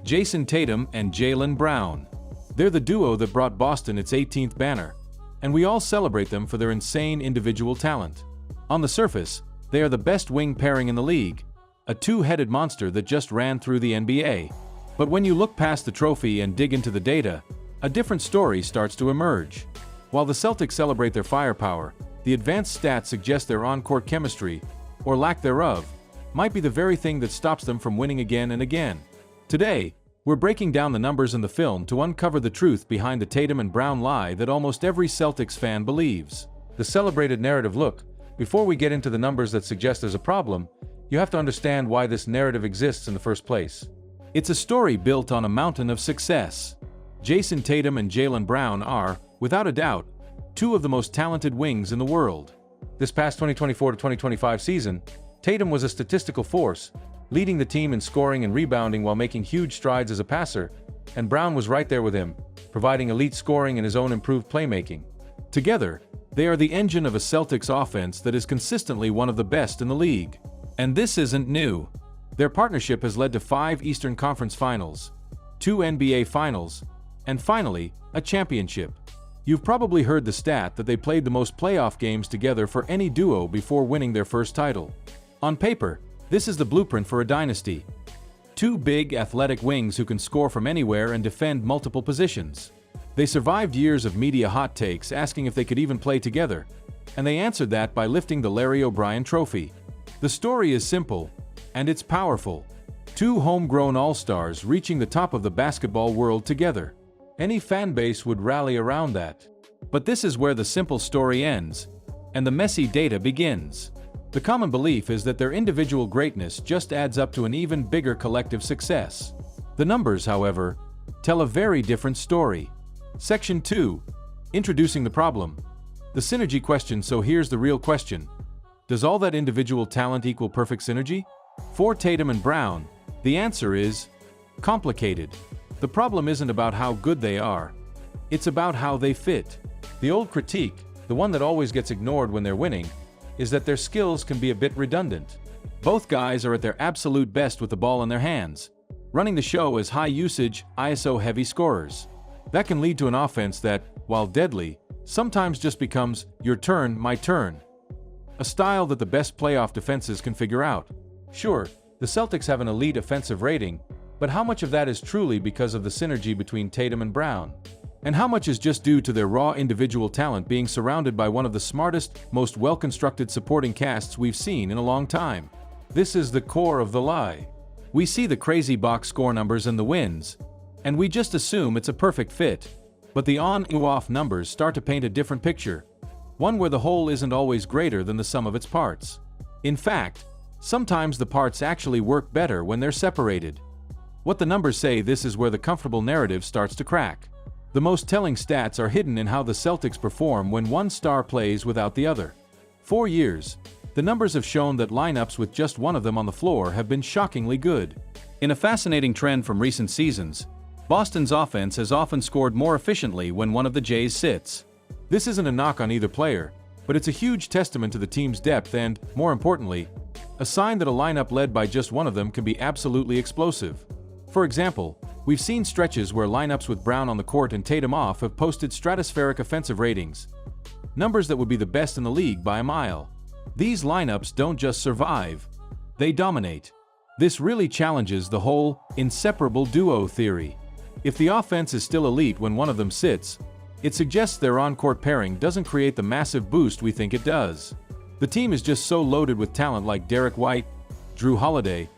Jayson Tatum and Jaylen Brown. They're the duo that brought Boston its 18th banner, and we all celebrate them for their insane individual talent. On the surface, they are the best wing pairing in the league, a two-headed monster that just ran through the NBA. But when you look past the trophy and dig into the data, a different story starts to emerge. While the Celtics celebrate their firepower, the advanced stats suggest their on-court chemistry, or lack thereof, might be the very thing that stops them from winning again and again. Today, we're breaking down the numbers in the film to uncover the truth behind the Tatum and Brown lie that almost every Celtics fan believes. The celebrated narrative. Look, before we get into the numbers that suggest there's a problem, you have to understand why this narrative exists in the first place. It's a story built on a mountain of success. Jayson Tatum and Jaylen Brown are, without a doubt, two of the most talented wings in the world. This past 2024 to 2025 season, Tatum was a statistical force, leading the team in scoring and rebounding while making huge strides as a passer, and Brown was right there with him, providing elite scoring and his own improved playmaking. Together, they are the engine of a Celtics offense that is consistently one of the best in the league. And this isn't new. Their partnership has led to 5 Eastern Conference Finals, 2 NBA Finals, and finally, a championship. You've probably heard the stat that they played the most playoff games together for any duo before winning their first title. On paper, this is the blueprint for a dynasty. Two big, athletic wings who can score from anywhere and defend multiple positions. They survived years of media hot takes asking if they could even play together, and they answered that by lifting the Larry O'Brien Trophy. The story is simple, and it's powerful. Two homegrown all-stars reaching the top of the basketball world together. Any fan base would rally around that. But this is where the simple story ends, and the messy data begins. The common belief is that their individual greatness just adds up to an even bigger collective success. The numbers, however, tell a very different story. Section 2. Introducing the problem. The synergy question. So here's the real question. Does all that individual talent equal perfect synergy? For Tatum and Brown, the answer is complicated. The problem isn't about how good they are. It's about how they fit. The old critique, the one that always gets ignored when they're winning, is that their skills can be a bit redundant. Both guys are at their absolute best with the ball in their hands, running the show as high-usage, ISO-heavy scorers. That can lead to an offense that, while deadly, sometimes just becomes your turn, my turn. A style that the best playoff defenses can figure out. Sure, the Celtics have an elite offensive rating, but how much of that is truly because of the synergy between Tatum and Brown? And how much is just due to their raw individual talent being surrounded by one of the smartest, most well-constructed supporting casts we've seen in a long time? This is the core of the lie. We see the crazy box score numbers and the wins, and we just assume it's a perfect fit. But the on-off numbers start to paint a different picture, one where the whole isn't always greater than the sum of its parts. In fact, sometimes the parts actually work better when they're separated. What the numbers say, this is where the comfortable narrative starts to crack. The most telling stats are hidden in how the Celtics perform when one star plays without the other. For years, the numbers have shown that lineups with just one of them on the floor have been shockingly good. In a fascinating trend from recent seasons, Boston's offense has often scored more efficiently when one of the Jays sits. This isn't a knock on either player, but it's a huge testament to the team's depth and, more importantly, a sign that a lineup led by just one of them can be absolutely explosive. For example, we've seen stretches where lineups with Brown on the court and Tatum off have posted stratospheric offensive ratings, numbers that would be the best in the league by a mile. These lineups don't just survive, they dominate. This really challenges the whole inseparable duo theory. If the offense is still elite when one of them sits, it suggests their on-court pairing doesn't create the massive boost we think it does. The team is just so loaded with talent like Derek White, Drew Holiday,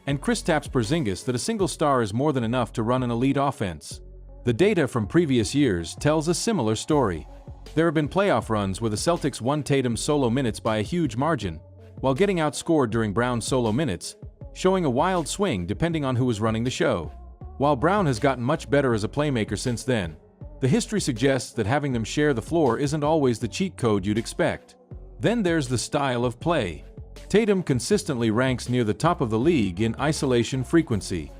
and Kristaps Porzingis that a single star is more than enough to run an elite offense. The data from previous years tells a similar story. There have been playoff runs where the Celtics won Tatum's solo minutes by a huge margin, while getting outscored during Brown's solo minutes, showing a wild swing depending on who was running the show. While Brown has gotten much better as a playmaker since then, the history suggests that having them share the floor isn't always the cheat code you'd expect. Then there's the style of play. Tatum consistently ranks near the top of the league in isolation frequency,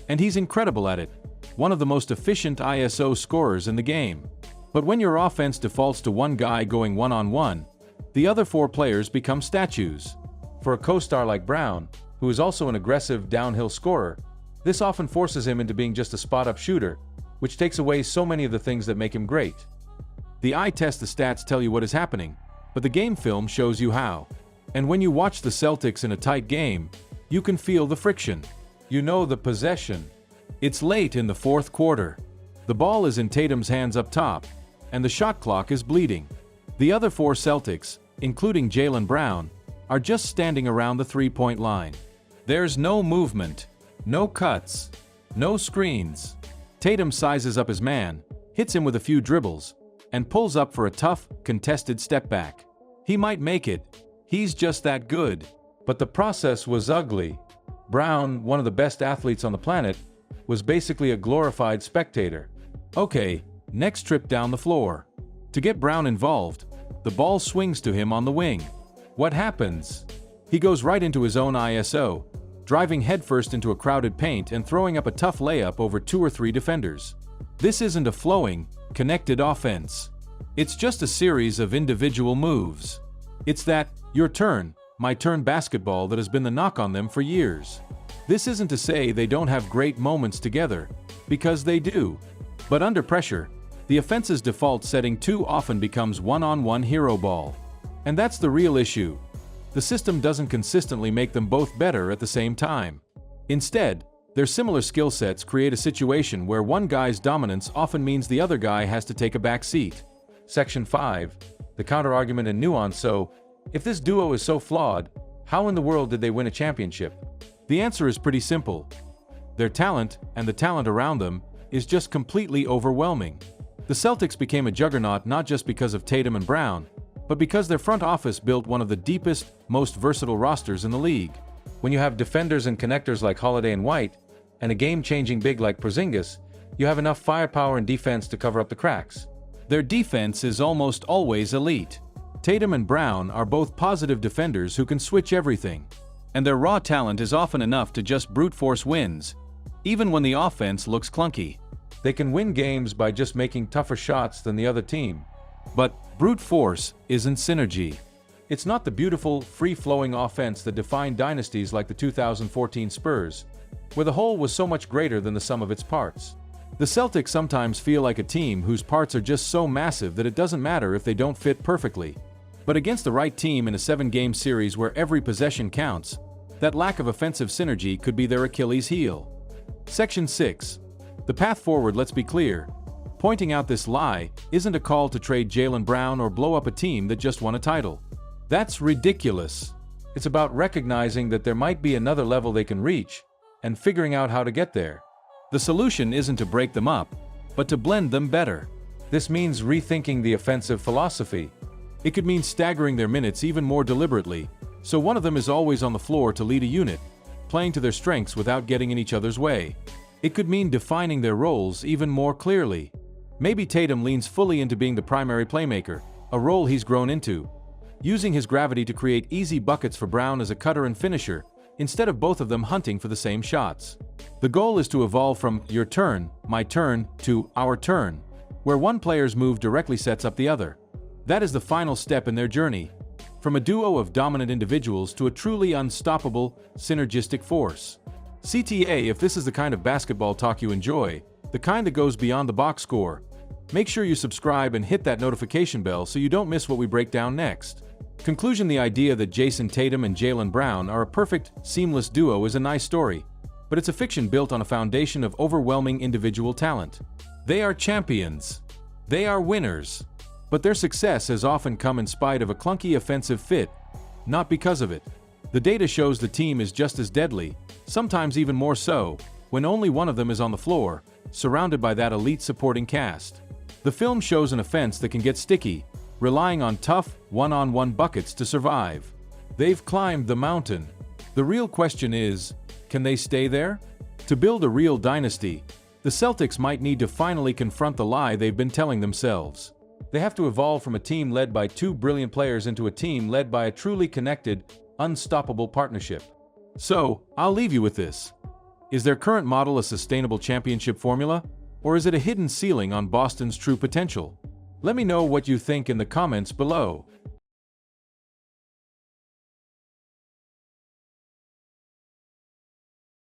and he's incredible at it, one of the most efficient ISO scorers in the game. But when your offense defaults to one guy going one-on-one, the other 4 players become statues. For a co-star like Brown, who is also an aggressive downhill scorer, This often forces him into being just a spot-up shooter, which takes away so many of the things that make him great. The eye test, the stats tell you what is happening, but the game film shows you how. And when you watch the Celtics in a tight game, you can feel the friction. You know the possession. It's late in the fourth quarter. The ball is in Tatum's hands up top, and the shot clock is bleeding. The other four Celtics, including Jaylen Brown, are just standing around the three-point line. There's no movement, no cuts, no screens. Tatum sizes up his man, hits him with a few dribbles, and pulls up for a tough, contested step back. He might make it. He's just that good. But the process was ugly. Brown, one of the best athletes on the planet, was basically a glorified spectator. Okay, next trip down the floor. To get Brown involved, the ball swings to him on the wing. What happens? He goes right into his own ISO, driving headfirst into a crowded paint and throwing up a tough layup over 2 or 3 defenders. This isn't a flowing, connected offense. It's just a series of individual moves. It's that your turn, my turn basketball that has been the knock on them for years. This isn't to say they don't have great moments together, because they do. But under pressure, the offense's default setting too often becomes one-on-one hero ball. And that's the real issue. The system doesn't consistently make them both better at the same time. Instead, their similar skill sets create a situation where one guy's dominance often means the other guy has to take a back seat. Section 5. The counter-argument and nuance. So, if this duo is so flawed, how in the world did they win a championship? The answer is pretty simple. Their talent, and the talent around them, is just completely overwhelming. The Celtics became a juggernaut not just because of Tatum and Brown, but because their front office built one of the deepest, most versatile rosters in the league. When you have defenders and connectors like Holiday and White, and a game-changing big like Porzingis, you have enough firepower and defense to cover up the cracks. Their defense is almost always elite. Tatum and Brown are both positive defenders who can switch everything. And their raw talent is often enough to just brute force wins, even when the offense looks clunky. They can win games by just making tougher shots than the other team. But brute force isn't synergy. It's not the beautiful, free-flowing offense that defined dynasties like the 2014 Spurs, where the whole was so much greater than the sum of its parts. The Celtics sometimes feel like a team whose parts are just so massive that it doesn't matter if they don't fit perfectly. But against the right team in a 7-game series where every possession counts, that lack of offensive synergy could be their Achilles heel. Section 6. The path forward. Let's be clear. Pointing out this lie isn't a call to trade Jaylen Brown or blow up a team that just won a title. That's ridiculous. It's about recognizing that there might be another level they can reach, and figuring out how to get there. The solution isn't to break them up, but to blend them better. This means rethinking the offensive philosophy. It could mean staggering their minutes even more deliberately, so one of them is always on the floor to lead a unit, playing to their strengths without getting in each other's way. It could mean defining their roles even more clearly. Maybe Tatum leans fully into being the primary playmaker, a role he's grown into, using his gravity to create easy buckets for Brown as a cutter and finisher, instead of both of them hunting for the same shots. The goal is to evolve from your turn, my turn, to our turn, where one player's move directly sets up the other. That is the final step in their journey, from a duo of dominant individuals to a truly unstoppable, synergistic force. CTA, if this is the kind of basketball talk you enjoy, the kind that goes beyond the box score, make sure you subscribe and hit that notification bell so you don't miss what we break down next. Conclusion: the idea that Jayson Tatum and Jaylen Brown are a perfect, seamless duo is a nice story, but it's a fiction built on a foundation of overwhelming individual talent. They are champions. They are winners. But their success has often come in spite of a clunky offensive fit, not because of it. The data shows the team is just as deadly, sometimes even more so, when only one of them is on the floor, surrounded by that elite supporting cast. The film shows an offense that can get sticky, relying on tough, one-on-one buckets to survive. They've climbed the mountain. The real question is, can they stay there? To build a real dynasty, the Celtics might need to finally confront the lie they've been telling themselves. They have to evolve from a team led by 2 brilliant players into a team led by a truly connected, unstoppable partnership. So, I'll leave you with this. Is their current model a sustainable championship formula, or is it a hidden ceiling on Boston's true potential? Let me know what you think in the comments below.